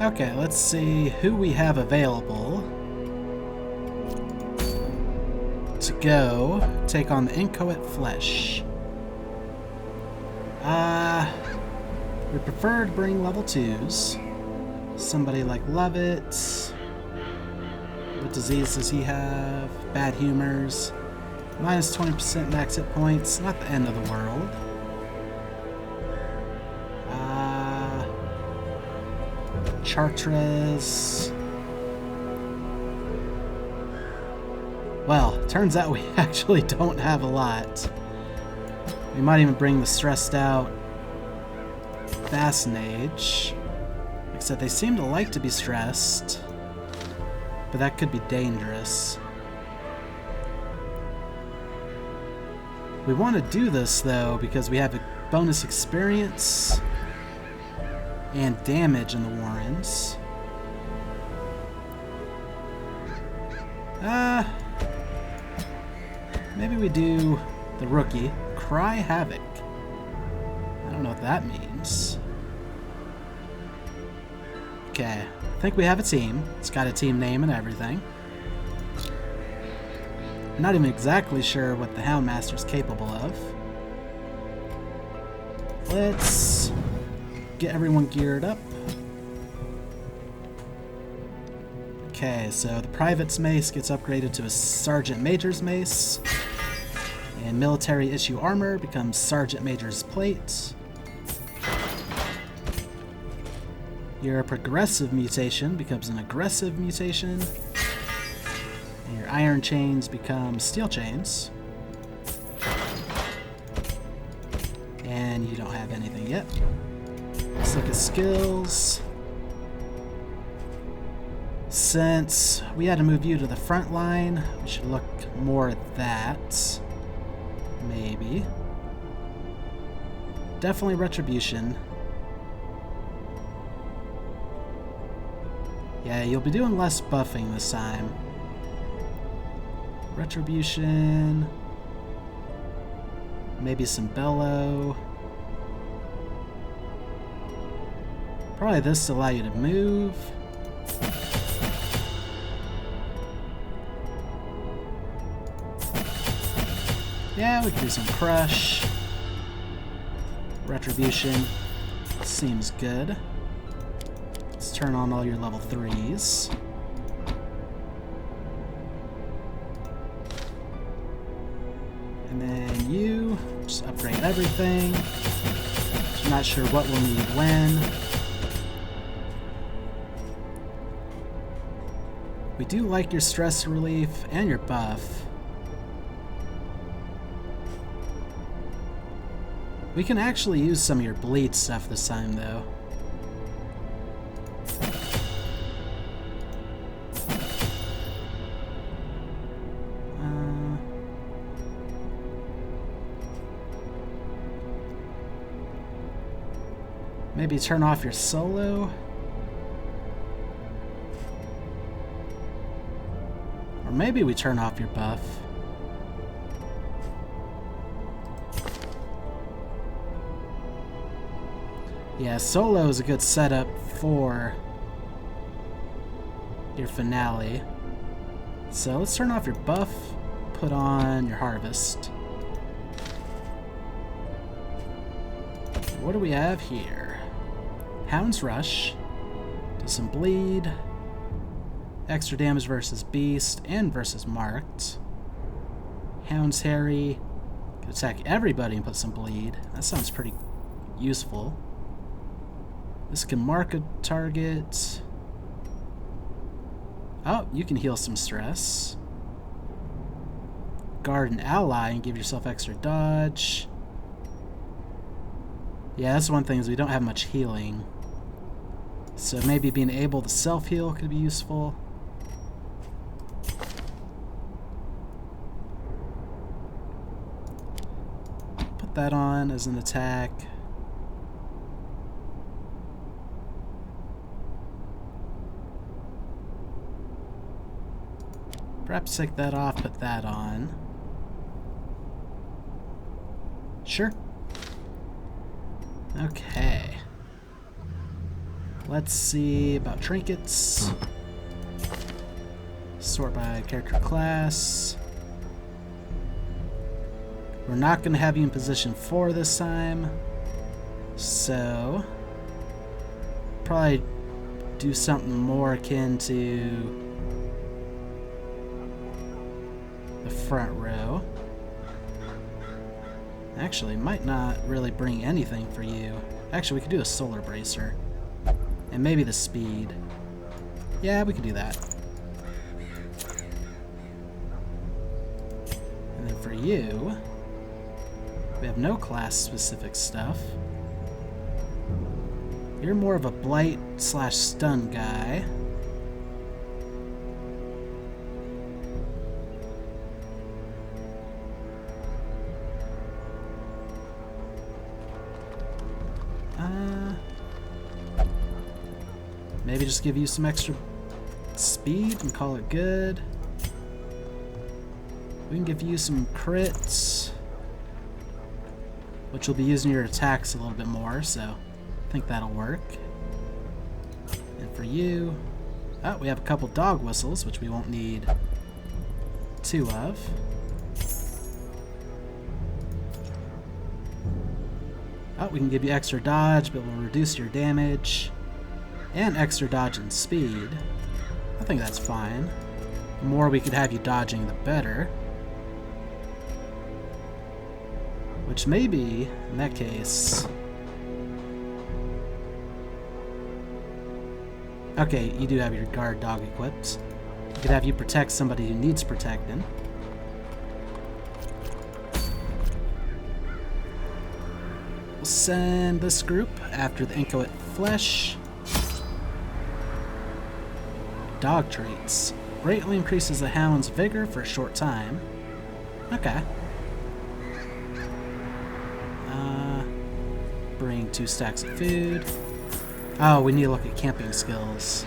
Okay, let's see who we have available to go take on the Inchoate Flesh. We prefer to bring level 2s. Somebody like Lovett. What disease does he have? Bad humors. Minus 20% max hit points. Not the end of the world. Chartres. Well, turns out we actually don't have a lot. We might even bring the stressed out Fascinage. Except they seem to like to be stressed. But that could be dangerous. We want to do this though because we have a bonus experience and damage in the Warrens. Maybe we do the rookie, Cry Havoc. I don't know what that means. Okay, I think we have a team. It's got a team name and everything. I'm not even exactly sure what the Houndmaster is capable of. Let's get everyone geared up. Okay, so the Private's Mace gets upgraded to a Sergeant Major's Mace. And military issue armor becomes Sergeant Major's Plate. Your progressive mutation becomes an aggressive mutation. And your iron chains become steel chains. And you don't have anything yet. Let's look at skills. Since we had to move you to the front line, we should look more at that. Maybe. Definitely Retribution. Yeah, you'll be doing less buffing this time. Retribution. Maybe some Bellow. Probably this to allow you to move. Yeah, we can do some Crush. Retribution. Seems good. Let's turn on all your level 3s. And then you, just upgrade everything. I'm not sure what we'll need when. We do like your stress relief and your buff. We can actually use some of your bleed stuff this time, though. Maybe turn off your solo? Or maybe we turn off your buff. Yeah, solo is a good setup for your finale. So let's turn off your buff, put on your harvest. What do we have here? Hound's Rush, do some bleed, extra damage versus Beast and versus Marked. Hound's Harry, can attack everybody and put some bleed. That sounds pretty useful. This can mark a target. Oh, you can heal some stress. Guard an ally and give yourself extra dodge. Yeah, that's one thing is we don't have much healing. So maybe being able to self-heal could be useful. Put that on as an attack. Perhaps take that off, put that on. Sure. Okay. Let's see about trinkets. Sort by character class. We're not going to have you in position 4 this time. So, probably do something more akin to the front row. Actually, might not really bring anything for you. Actually, we could do a solar bracer. And maybe the speed. Yeah, we could do that. And then for you, we have no class-specific stuff. You're more of a blight/stun guy. Maybe just give you some extra speed and call it good. We can give you some crits, which will be using your attacks a little bit more, so I think that'll work. And for you, oh, we have a couple dog whistles, which we won't need 2 of. Oh, we can give you extra dodge, but we'll reduce your damage. And extra dodge and speed. I think that's fine. The more we could have you dodging, the better. Which maybe, in that case... Okay, you do have your guard dog equipped. We could have you protect somebody who needs protecting. We'll send this group after the Inchoate Flesh. Dog traits. Greatly increases the hound's vigor for a short time. Okay. Bring 2 stacks of food. Oh, we need to look at camping skills.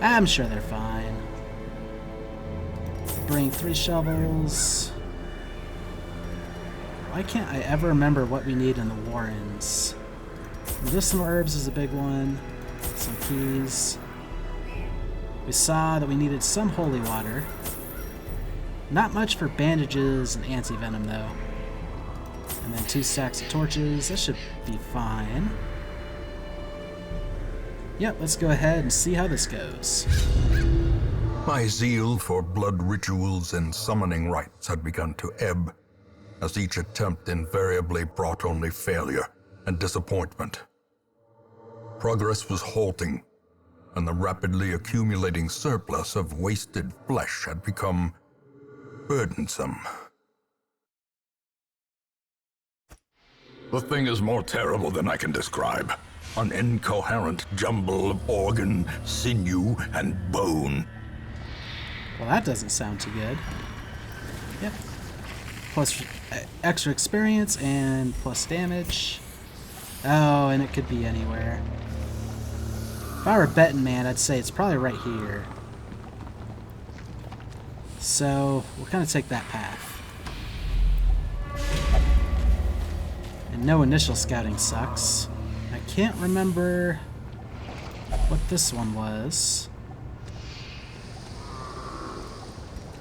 I'm sure they're fine. Bring 3 shovels. Why can't I ever remember what we need in the Warrens? Medicinal herbs is a big one. Some keys. We saw that we needed some holy water. Not much for bandages and anti-venom, though. And then 2 stacks of torches. That should be fine. Yep, let's go ahead and see how this goes. My zeal for blood rituals and summoning rites had begun to ebb, as each attempt invariably brought only failure and disappointment. Progress was halting, and the rapidly accumulating surplus of wasted flesh had become burdensome. The thing is more terrible than I can describe. An incoherent jumble of organ, sinew, and bone. Well, that doesn't sound too good. Yep. Plus extra experience and plus damage. Oh, and it could be anywhere. If I were a betting man, I'd say it's probably right here. So, we'll kind of take that path. And no initial scouting sucks. I can't remember what this one was.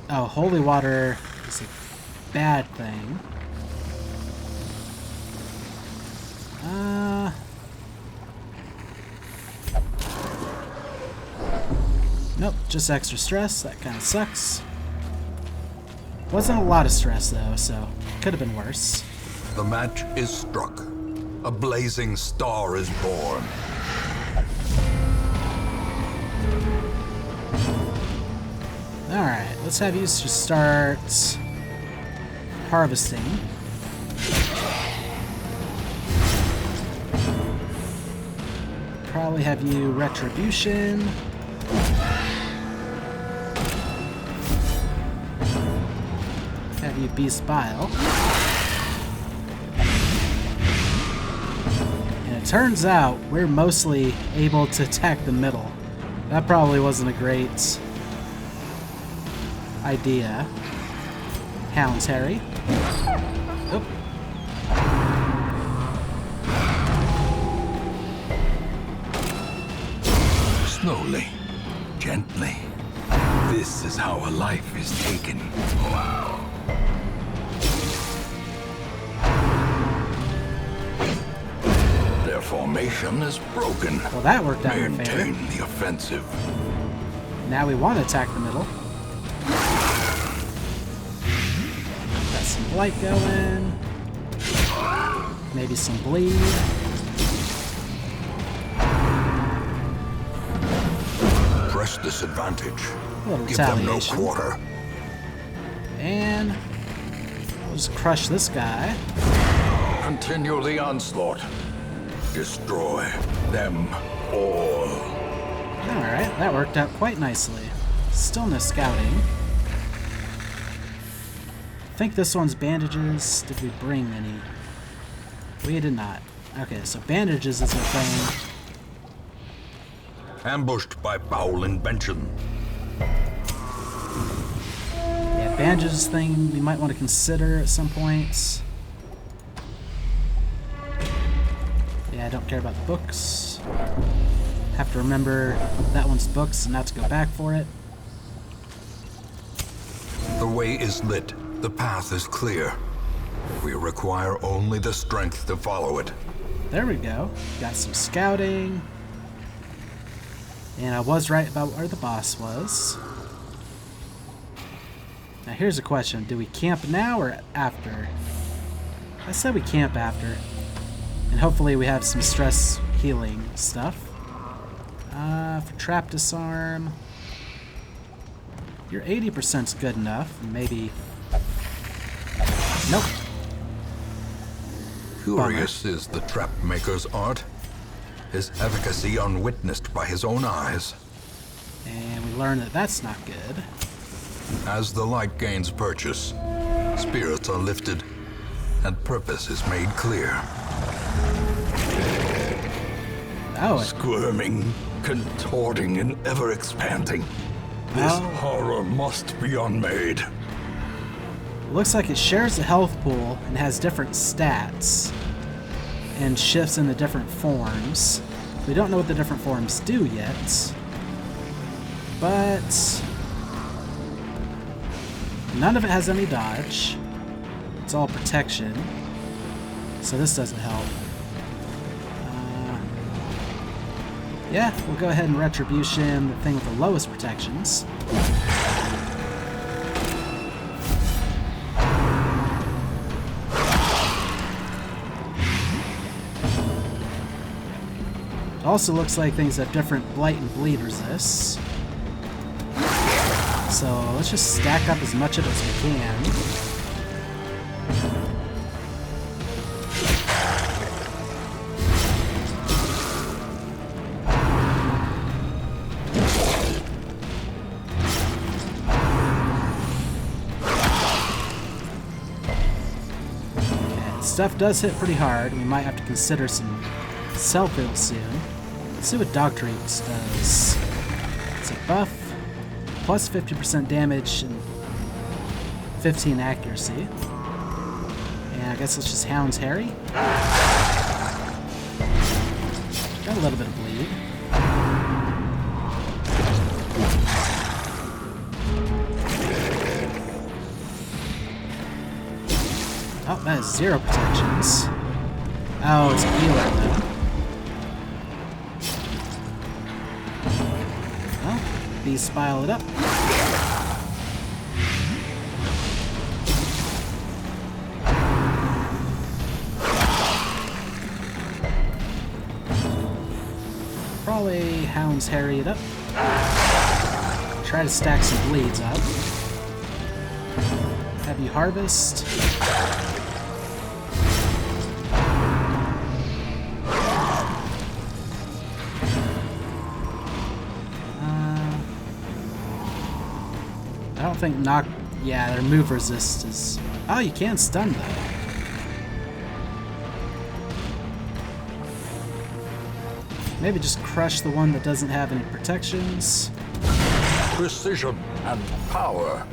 Oh, holy water is a bad thing. Nope, just extra stress. That kind of sucks. Wasn't a lot of stress though, so could have been worse. The match is struck. A blazing star is born. Alright, let's have you just start harvesting. Probably have you retribution. Have you beast bile. And it turns out we're mostly able to attack the middle. That probably wasn't a great idea. Hounds, Harry. Oop. Slowly, gently. This is how a life is taken. Their formation is broken. Well, that worked out in favor. Maintain the offensive. Now we want to attack the middle. Got some blight going. Maybe some bleed. Press this advantage. A little Give them no retaliation. quarter. And we'll just crush this guy. Continue the onslaught. Destroy them all. Alright, that worked out quite nicely. Still no scouting. I think this one's bandages. Did we bring any? We did not. Okay, so bandages is a thing. Ambushed by foul invention. Yeah, bandages thing we might want to consider at some points. Yeah, I don't care about the books. Have to remember that one's books and not to go back for it. The way is lit. The path is clear. We require only the strength to follow it. There we go. Got some scouting. And I was right about where the boss was. Now here's a question. Do we camp now or after? I said we camp after. And hopefully we have some stress healing stuff. For trap disarm. Your 80%'s good enough. Maybe... Nope. Curious is the trap maker's art. His efficacy unwitnessed by his own eyes. And we learn that that's not good. As the light gains purchase, spirits are lifted, and purpose is made clear. Oh, Squirming, contorting, and ever expanding. This Oh. horror must be unmade. it looks like it shares a health pool and has different stats. And shifts into different forms. We don't know what the different forms do yet. But... none of it has any dodge. It's all protection. So this doesn't help. Yeah, we'll go ahead and Retribution, the thing with the lowest protections. It also looks like things have different blight and bleed resists. So let's just stack up as much of it as we can. Stuff does hit pretty hard. We might have to consider some self-heal soon. Let's see what Doctor Eats does. It's a buff, plus 50% damage and 15 accuracy. And I guess it's just Hound's Harry. Got a little bit of bleed. Oh, that is 0 protections. Oh, it's a healer though. Well, bees pile it up. Probably Hound's Harry it up. Try to stack some bleeds up. Heavy Harvest. I don't think knock... yeah, their move resist is... oh, you can stun though. Maybe just crush the one that doesn't have any protections. Precision and power.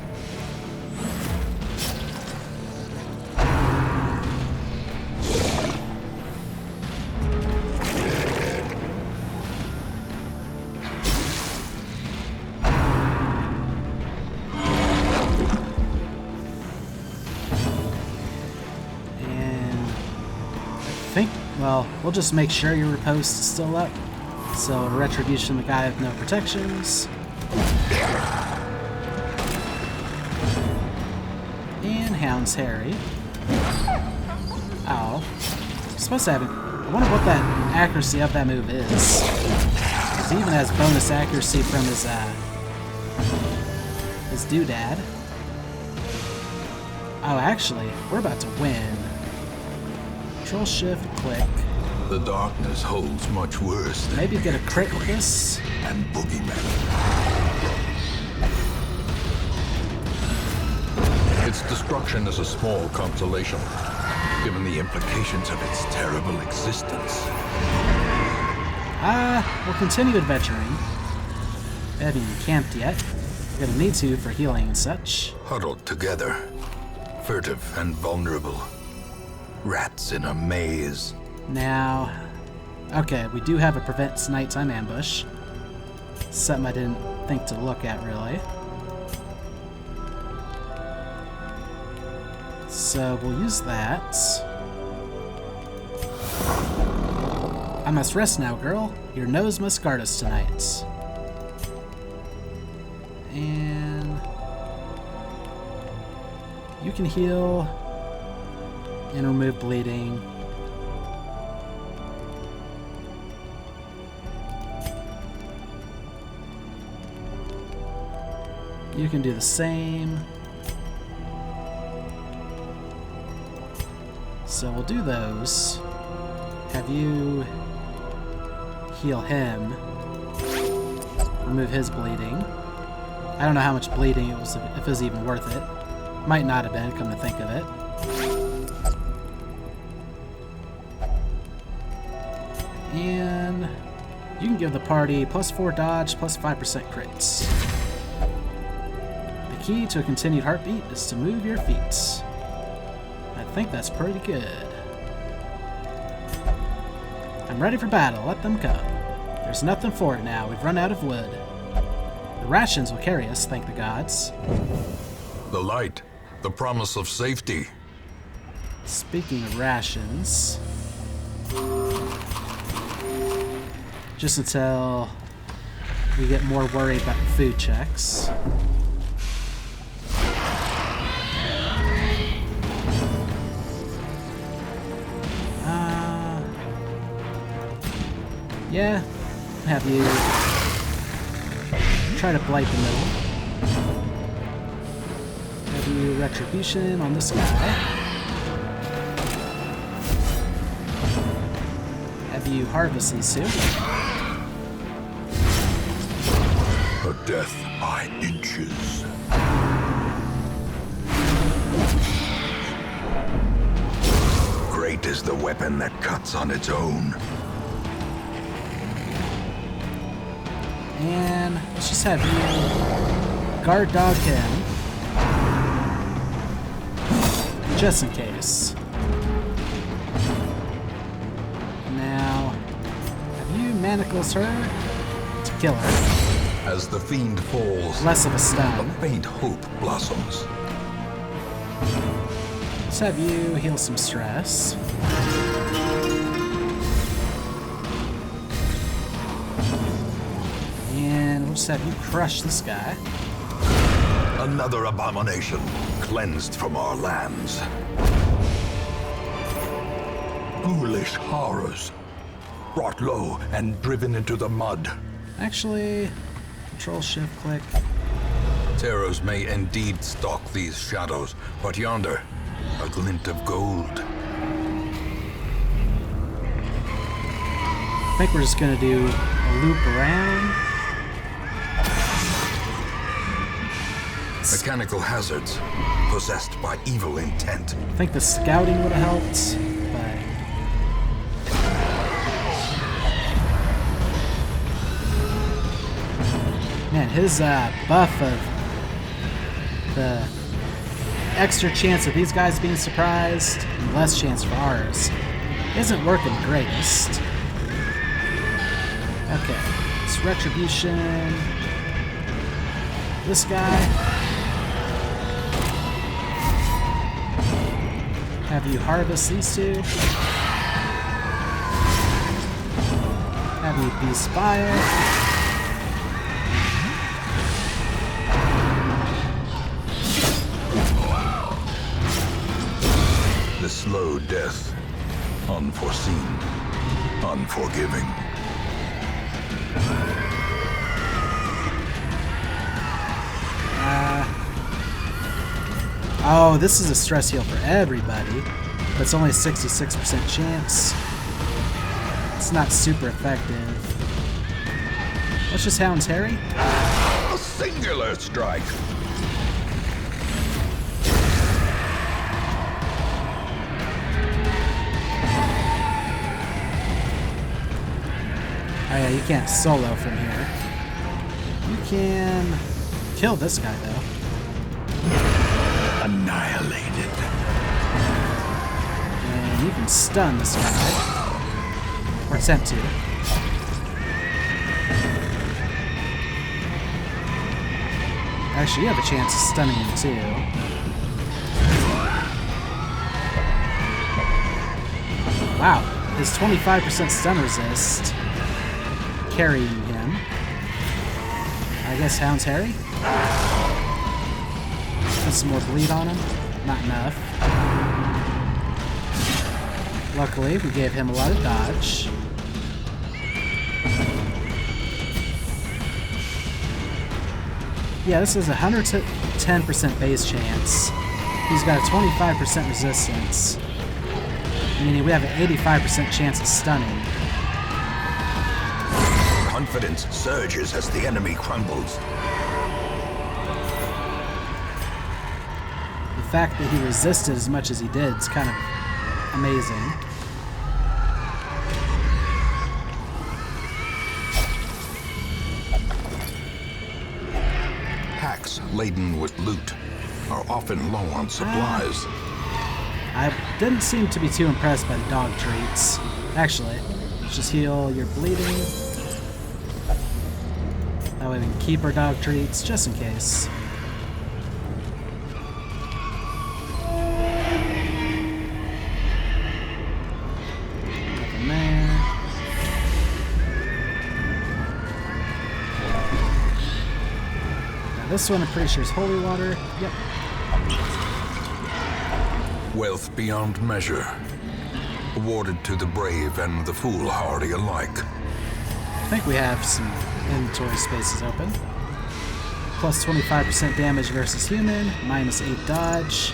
Well, we'll just make sure your riposte is still up. So, retribution, the guy with no protections. And Hound's Harry. Ow. I'm supposed to have it. I wonder what that accuracy of that move is. Because he even has bonus accuracy from his doodad. Oh, actually, we're about to win. Control Shift, click. The darkness holds much worse than Maybe get a crit with this. and boogeymen. Its destruction is a small consolation, given the implications of its terrible existence. We'll continue adventuring. We haven't even camped yet. We're gonna need to for healing and such. Huddled together, furtive and vulnerable. Rats in a maze. Now, okay, we do have a prevents nighttime ambush. Something I didn't think to look at, really. So we'll use that. I must rest now, girl. Your nose must guard us tonight. And you can heal and remove bleeding. You can do the same. So we'll do those. Have you heal him. Remove his bleeding. I don't know how much bleeding it was, if it was even worth it. Might not have been, come to think of it. And you can give the party +4 dodge, +5% crits. The key to a continued heartbeat is to move your feet. I think that's pretty good. I'm ready for battle. Let them come. There's nothing for it now. We've run out of wood. The rations will carry us, thank the gods. The light, the promise of safety. Speaking of rations, just until we get more worried about food checks. Yeah, have you try to blight the middle. Have you retribution on this guy. Have you harvest these two. A death by inches. Great is the weapon that cuts on its own. And let's just have you guard dog him. Just in case. Now, have you manacles her to kill her. As the fiend falls, Less of a a stun. faint hope blossoms. Let's have you heal some stress. And we'll just have you crush this guy. Another abomination cleansed from our lands. Ghoulish horrors brought low and driven into the mud. Actually, control shift click. Terrors may indeed stalk these shadows, but yonder, a glint of gold. I think we're just gonna do a loop around. Mechanical hazards, possessed by evil intent. I think the scouting would have helped, but man, his buff of the extra chance of these guys being surprised and less chance for ours isn't working the greatest. Okay, it's retribution. This guy. Have you harvest these two? Have you beast fire. The slow death, unforeseen, unforgiving. Oh, this is a stress heal for everybody, but it's only a 66% chance. It's not super effective. Let's just Hound's Harry. A singular strike. Oh yeah, you can't solo from here. You can kill this guy though. Annihilated. And you can stun this guy. Or attempt to. Actually, you have a chance of stunning him too. Wow, his 25% stun resist. Carrying him. I guess Hound's Harry? Put some more bleed on him. Not enough. Luckily, we gave him a lot of dodge. Yeah, this is a 110% base chance. He's got a 25% resistance. Meaning we have an 85% chance of stunning. Confidence surges as the enemy crumbles. The fact that he resisted as much as he did is kind of amazing. Packs laden with loot are often low on supplies. I didn't seem to be too impressed by the dog treats. Actually, let's just heal your bleeding. That way we can keep our dog treats, just in case. Nothing there. Now this one I'm pretty sure is holy water. Yep. Wealth beyond measure, awarded to the brave and the foolhardy alike. I think we have some inventory spaces open. Plus 25% damage versus human, minus 8 dodge.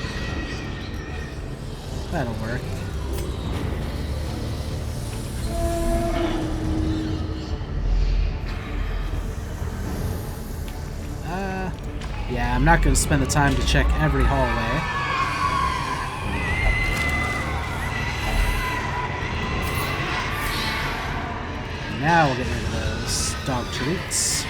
That'll work. Yeah, I'm not going to spend the time to check every hallway. Now we'll get rid of those dog treats.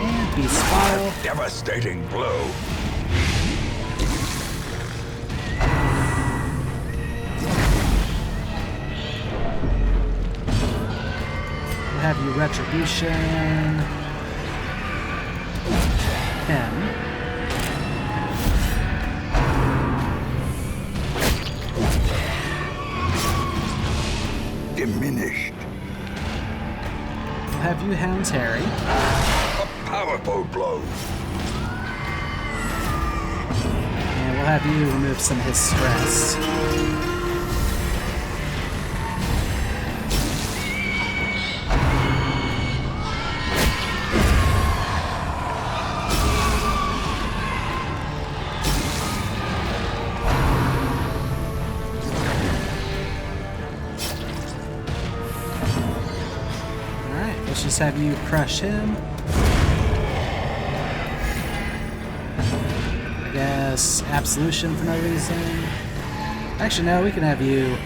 And beast file. Devastating blow. We'll have you retribution. 10. Diminished. We'll have you Hound's Harry. A powerful blow. And we'll have you remove some of his stress. Let's just have you crush him. I guess absolution for no reason. Actually, no, we can have you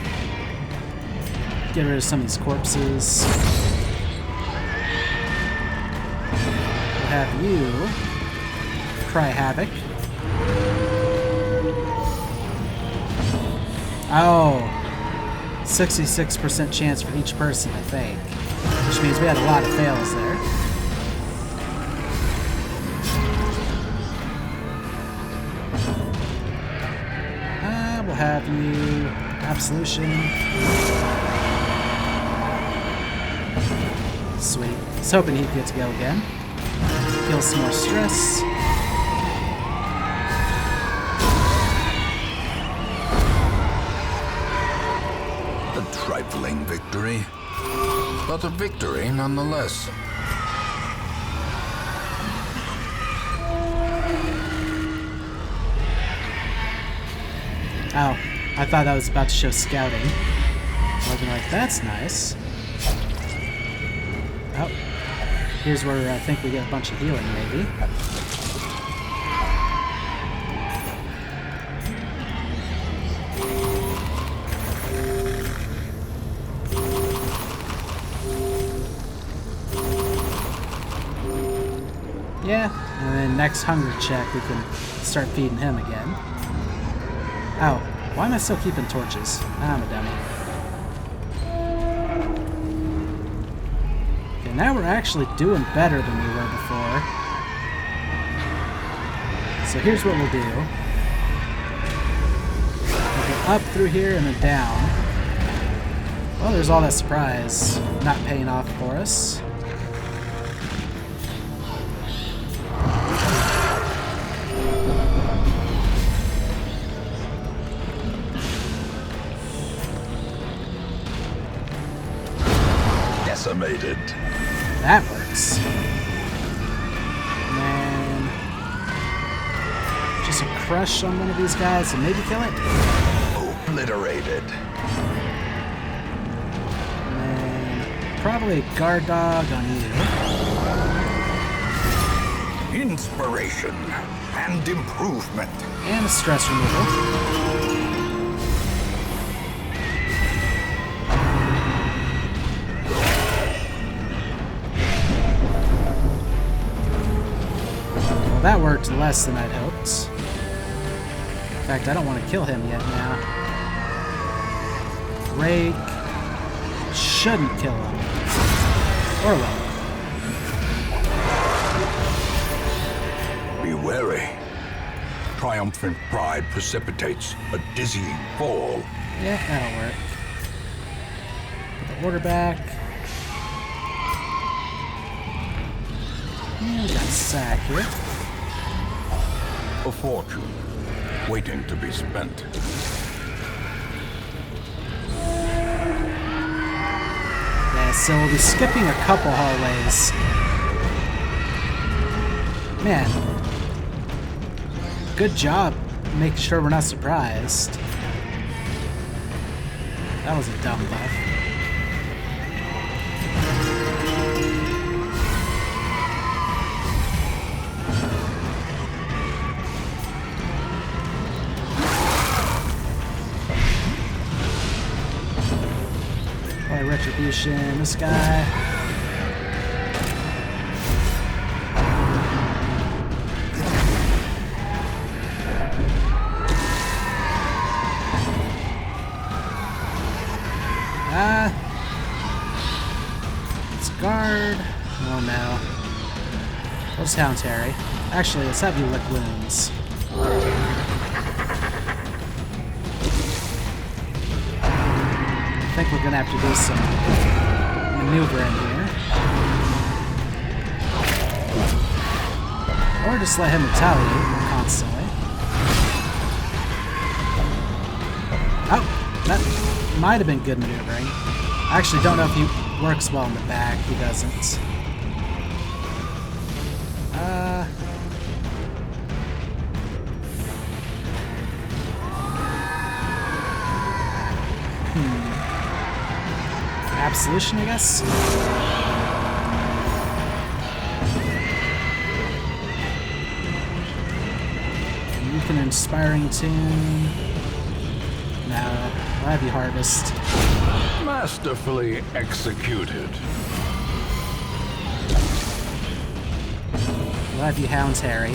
get rid of some of these corpses. We'll have you cry havoc. Oh, 66% chance for each person, I think. Which means we had a lot of fails there. we'll have you absolution. Sweet. I was hoping he'd get to go again. Feel some more stress. A trifling victory, but a victory nonetheless. Oh, I thought that was about to show scouting. Looking like, that's nice. Oh, here's where I think we get a bunch of healing, maybe. Yeah, and then next hunger check, we can start feeding him again. Oh, why am I still keeping torches? I'm a dummy. Okay, now we're actually doing better than we were before. So here's what we'll do. We'll go up through here and then down. Well, there's all that surprise not paying off for us. Decimated. That works. And then just a crush on one of these guys and maybe kill it. Obliterated. And then probably a guard dog on you. Inspiration and improvement. And a stress removal. That worked less than I'd hoped. In fact, I don't want to kill him yet now. Rake shouldn't kill him. Or will. Be wary. Triumphant pride precipitates a dizzying fall. Yeah, that'll work. Put the order back. And we got a sack here. A fortune waiting to be spent. Yeah, so we'll be skipping a couple hallways. Man, good job making sure we're not surprised. That was a dumb buff. Retribution, this guy. Let's guard. Oh no. What's Hound Terry? Actually, let's have you lick wounds. I think we're gonna have to do some maneuvering here. Or just let him retaliate constantly. Oh, that might have been good maneuvering. I actually don't know if he works well in the back. He doesn't. Absolution, I guess. You can inspiring tune. No, I'll have you harvest. Masterfully executed. We'll have you hounds, Harry.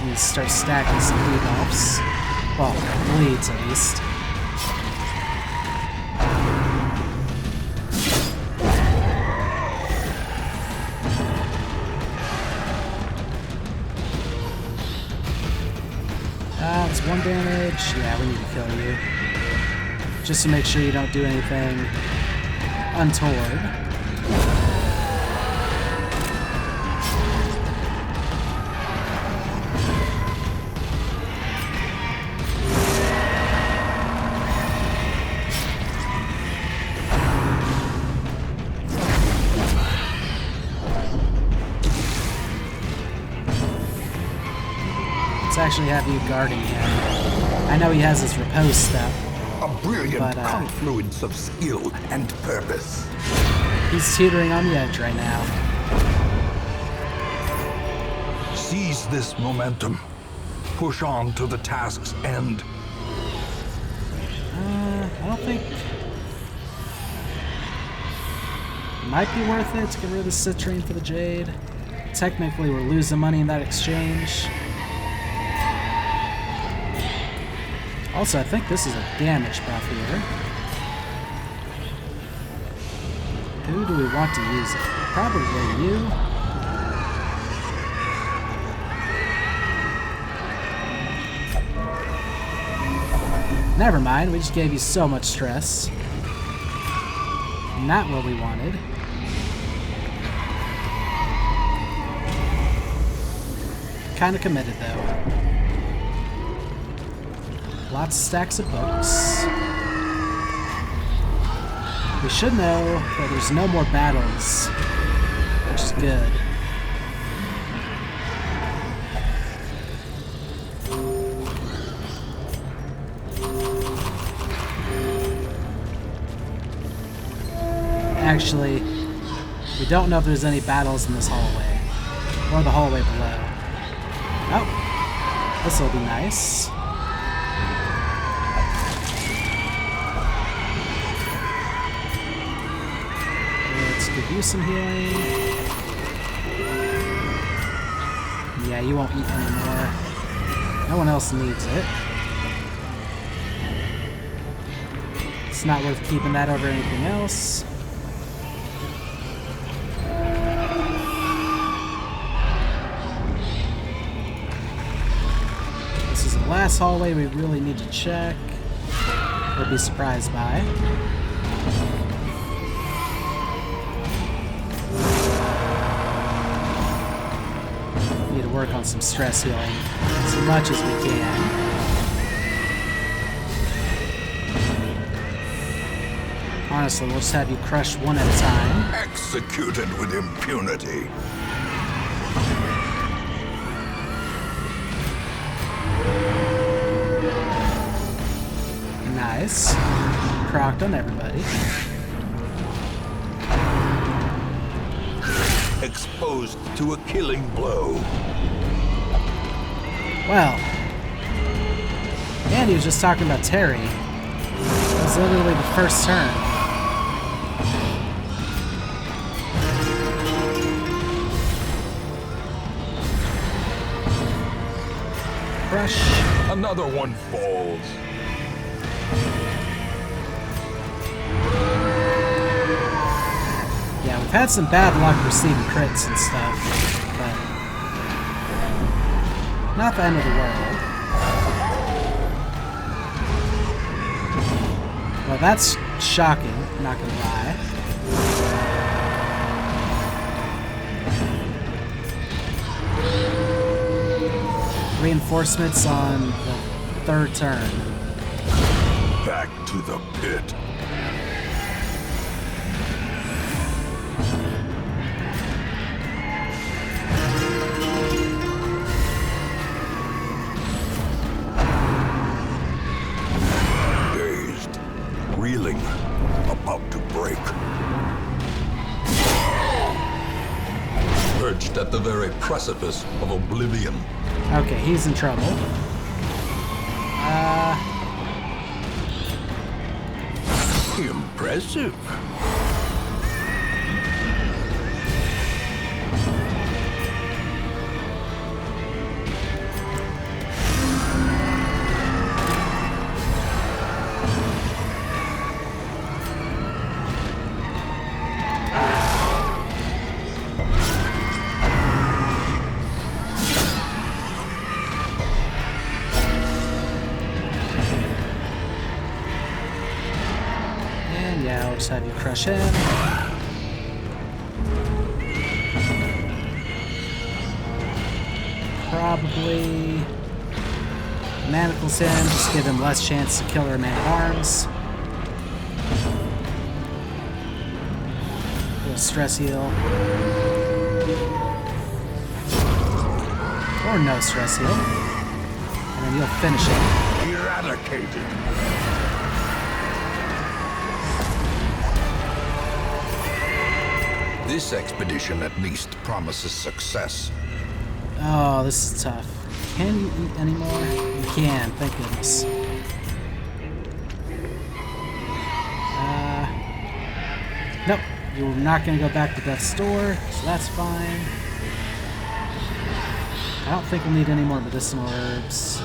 You start stacking some debuffs. Well, bleeds at least. It's 1 damage. Yeah, we need to kill you. Just to make sure you don't do anything untoward. Actually have you guarding him. I know he has his repose step. A brilliant confluence of skill and purpose. He's teetering on the edge right now. Seize this momentum. Push on to the task's end. I don't think... It might be worth it to get rid of the citrine for the jade. Technically, we're losing money in that exchange. Also, I think this is a damage buff here. Who do we want to use it? Probably you. Never mind, we just gave you so much stress. Not what we wanted. Kinda committed though. Lots of stacks of books. We should know that there's no more battles, which is good. Actually, we don't know if there's any battles in this hallway, or the hallway below. Oh, this will be nice. Give you some healing. Yeah, you won't eat anymore. No one else needs it. It's not worth keeping that over anything else. This is the last hallway we really need to check or be surprised by. Work on some stress healing as much as we can. Honestly, we'll just have you crush one at a time. Executed with impunity. Nice. Procced on everybody. Exposed to a killing blow. Well, Andy was just talking about Terry. It was literally the first turn. Crush. Another one falls. Yeah, we've had some bad luck receiving crits and stuff, but not the end of the world. Well, that's shocking, not gonna lie. Reinforcements on the 3rd turn. Back to the pit. Reeling, about to break. Perched at the very precipice of oblivion. Okay, he's in trouble. Impressive. just have you crush him. Probably manacles him, just give him less chance to kill our man-at-arms. Little stress heal. Or no stress heal. And then you'll finish it. Eradicated. This expedition at least promises success. Oh, this is tough. Can you eat anymore? You can, thank goodness. Nope, you're not going to go back to Death's Door, so that's fine. I don't think we'll need any more medicinal herbs.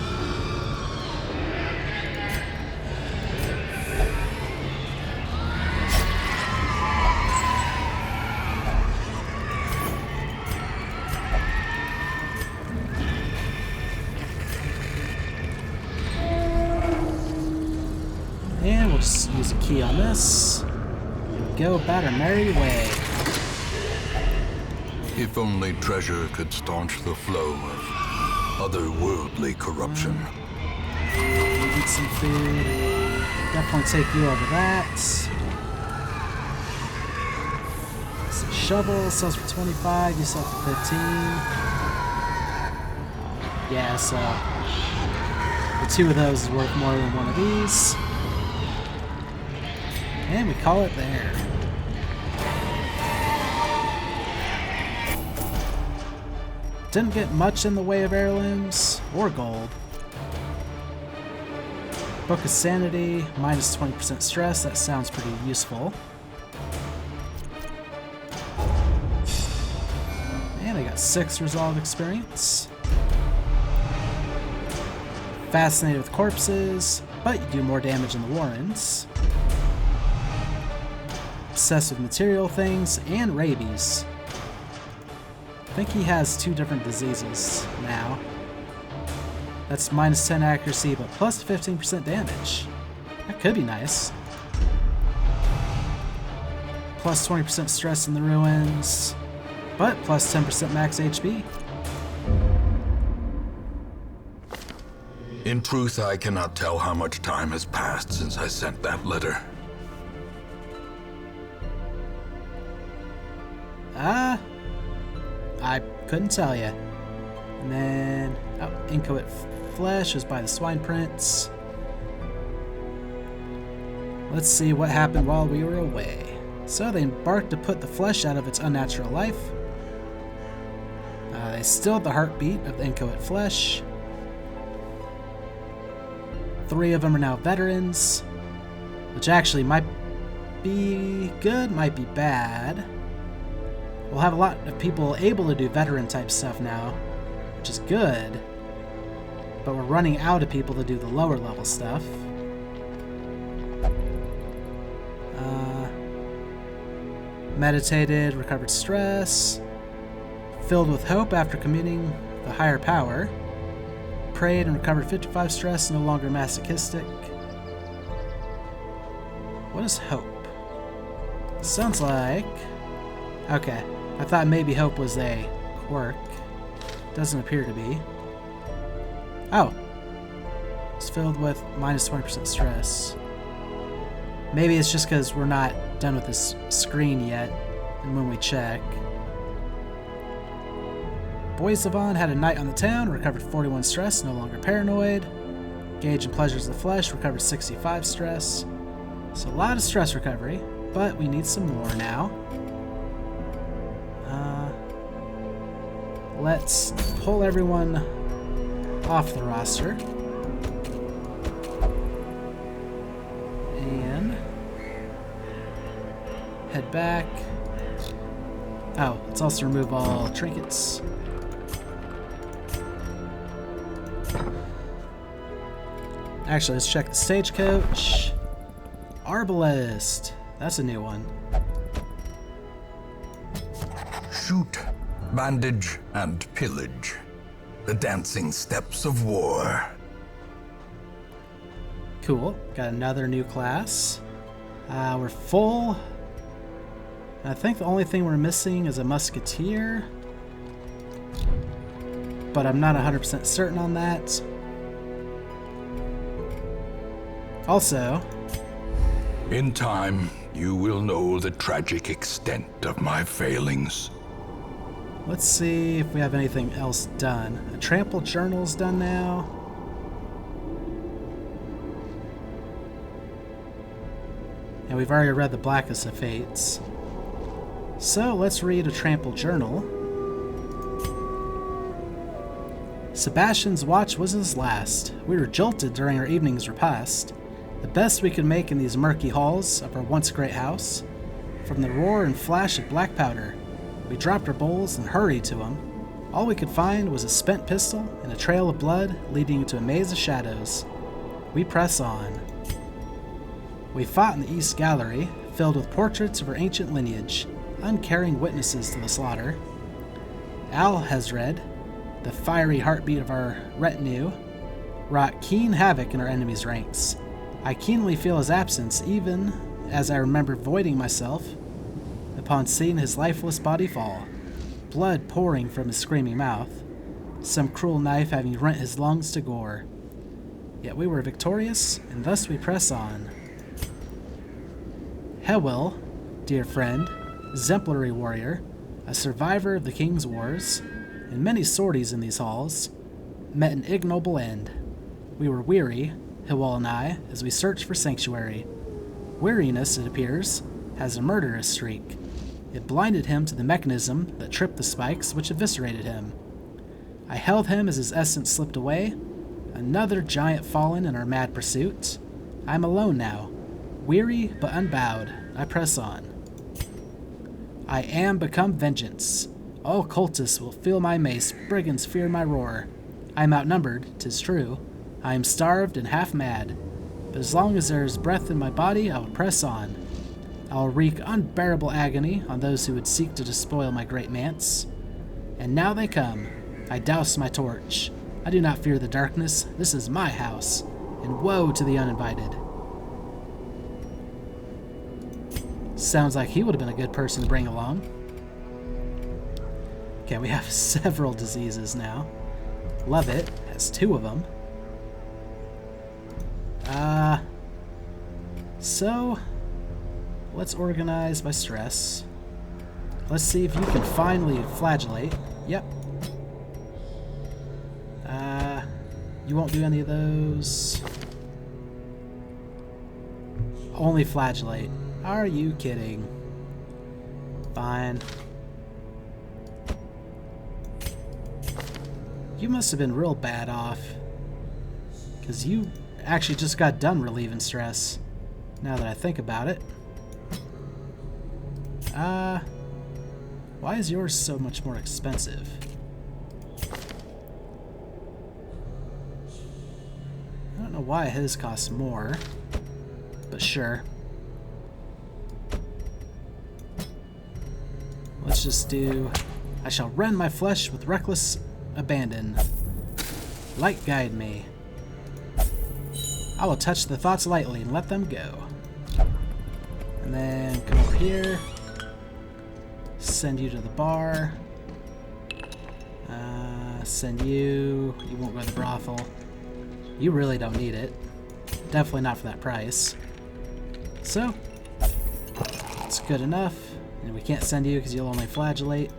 And we'll just use a key on this. And go about our merry way. If only treasure could staunch the flow of otherworldly corruption. Eat some food. Definitely take you over that. Some shovel sells for 25, you sell for 15. Yeah, so the two of those is worth more than one of these. And we call it there. Didn't get much in the way of heirlooms or gold. Book of Sanity, minus 20% stress. That sounds pretty useful. And I got 6 resolve experience. Fascinated with corpses, but you do more damage in the Warrens. Obsessed with material things and rabies. I think he has 2 different diseases now. That's minus 10 accuracy, but plus 15% damage. That could be nice. Plus 20% stress in the ruins, but plus 10% max HP. In truth, I cannot tell how much time has passed since I sent that letter. I couldn't tell you. And then, Inchoate Flesh is by the Swine Prince. Let's see what happened while we were away. So they embarked to put the flesh out of its unnatural life. They stilled the heartbeat of the Inchoate Flesh. 3 of them are now veterans, which actually might be good, might be bad. We'll have a lot of people able to do veteran type stuff now, which is good, but we're running out of people to do the lower level stuff. Meditated, recovered stress, filled with hope after communing the higher power, prayed and recovered 55 stress, no longer masochistic. What is hope? Sounds like... Okay, I thought maybe hope was a quirk. Doesn't appear to be. Oh. It's filled with minus 20% stress. Maybe it's just because we're not done with this screen yet, and when we check. Boy Savon had a night on the town, recovered 41 stress, no longer paranoid. Engaged in pleasures of the flesh, recovered 65 stress. So a lot of stress recovery, but we need some more now. Let's pull everyone off the roster. And head back. Oh, let's also remove all trinkets. Actually, let's check the stagecoach. Arbalest. That's a new one. Shoot, bandage, and pillage. The dancing steps of war. Cool. Got another new class. We're full. I think the only thing we're missing is a musketeer, but I'm not 100% certain on that. Also, in time, you will know the tragic extent of my failings. let's see if we have anything else done. A trampled journal's done now. And we've already read the Blackest of Fates. So let's read a trampled journal. Sebastian's watch was his last. We were jolted during our evening's repast, the best we could make in these murky halls of our once great house. From the roar and flash of black powder, we dropped our bowls and hurried to him. All we could find was a spent pistol and a trail of blood leading into a maze of shadows. We press on. We fought in the East Gallery, filled with portraits of our ancient lineage, uncaring witnesses to the slaughter. Al-Hezred, the fiery heartbeat of our retinue, wrought keen havoc in our enemies' ranks. I keenly feel his absence even as I remember voiding myself upon seeing his lifeless body fall, blood pouring from his screaming mouth, some cruel knife having rent his lungs to gore. Yet we were victorious, and thus we press on. Hewell, dear friend, exemplary warrior, a survivor of the King's Wars, and many sorties in these halls, met an ignoble end. We were weary, Hewell and I, as we searched for sanctuary. Weariness, it appears, has a murderous streak. It blinded him to the mechanism that tripped the spikes which eviscerated him. I held him as his essence slipped away, another giant fallen in our mad pursuit. I am alone now, weary but unbowed. I press on. I am become vengeance. All cultists will feel my mace, brigands fear my roar. I am outnumbered, 'tis true. I am starved and half mad. But as long as there is breath in my body, I will press on. I will wreak unbearable agony on those who would seek to despoil my great manse. And now they come. I douse my torch. I do not fear the darkness. This is my house. And woe to the uninvited. Sounds like he would have been a good person to bring along. Okay, we have several diseases now. Love it. Has 2 of them. So let's organize by stress. Let's see if you can finally flagellate. Yep. You won't do any of those. Only flagellate. Are you kidding? Fine. You must have been real bad off, because you actually just got done relieving stress, now that I think about it. Why is yours so much more expensive? I don't know why his costs more, but sure. Let's just do, I shall rend my flesh with reckless abandon. Light guide me. I will touch the thoughts lightly and let them go. And then come over here. Send you to the bar. Send you. You won't go to the brothel. You really don't need it. Definitely not for that price. So, it's good enough. And we can't send you because you'll only flagellate.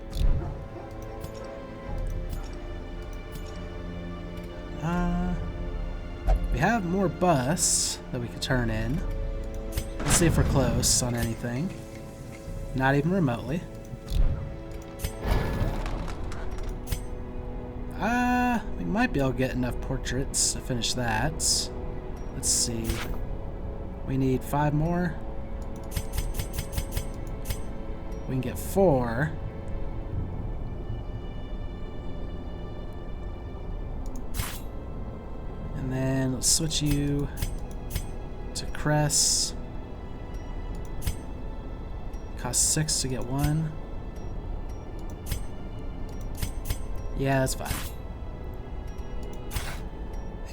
We have more bus that we could turn in. Let's see if we're close on anything. Not even remotely. We might be able to get enough portraits to finish that. Let's see. We need 5 more. We can get 4. And then let's switch you to Cress. Costs 6 to get 1. Yeah, that's fine.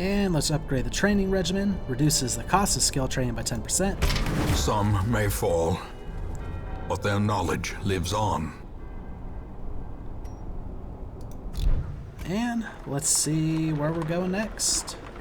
And let's upgrade the training regimen. Reduces the cost of skill training by 10%. Some may fall, but their knowledge lives on. And let's see where we're going next.